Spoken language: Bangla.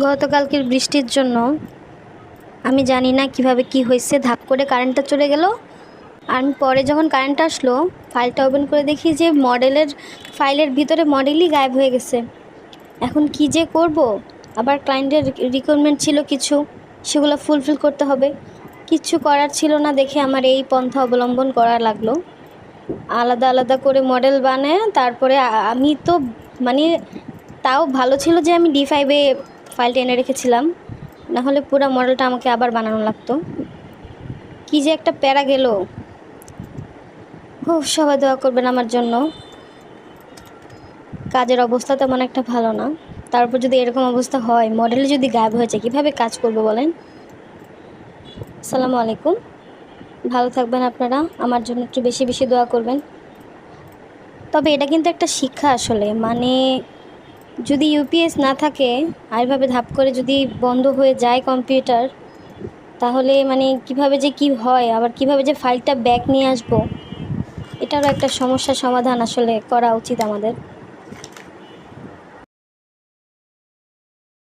গতকালকের বৃষ্টির জন্য আমি জানি না কিভাবে কি হয়েছে, ধাপ করে কারেন্টটা চলে গেল। আর আমি পরে যখন কারেন্ট আসলো, ফাইলটা ওপেন করে দেখি যে ফাইলের ভিতরে মডেলই গায়েব হয়ে গেছে। এখন কি যে করব, আবার ক্লায়েন্টের রিকোয়ারমেন্ট ছিল কিছু, সেগুলো ফুলফিল করতে হবে। কিচ্ছু করার ছিল না দেখে আমার এই পন্থা অবলম্বন করা লাগলো। আলাদা আলাদা করে মডেল বানায় তারপরে আমি তো মানে তাও ভালো ছিল যে আমি D5-এ ফাইলটা এনে রেখেছিলাম, নাহলে পুরো মডেলটা আমাকে আবার বানানো লাগতো। কি যে একটা প্যারা গেল। খুব সবাই দোয়া করবেন আমার জন্য। কাজের অবস্থা তেমন একটা ভালো না, তারপর যদি এরকম অবস্থা হয়, মডেলে যদি গায়েব হয়ে যায়, কীভাবে কাজ করবো বলেন? আসসালামু আলাইকুম, ভালো থাকবেন আপনারা, আমার জন্য একটু বেশি বেশি দোয়া করবেন। তবে এটা কিন্তু একটা শিক্ষা আসলে, মানে যদি ইউপিএস না থাকে আর এভাবে ধাপ করে যদি বন্ধ হয়ে যায় কম্পিউটার, তাহলে মানে কিভাবে যে কি হয়, আবার কিভাবে যে ফাইলটা ব্যাক নিয়ে আসবো, এটারও একটা সমস্যার সমাধান আসলে করা উচিত আমাদের।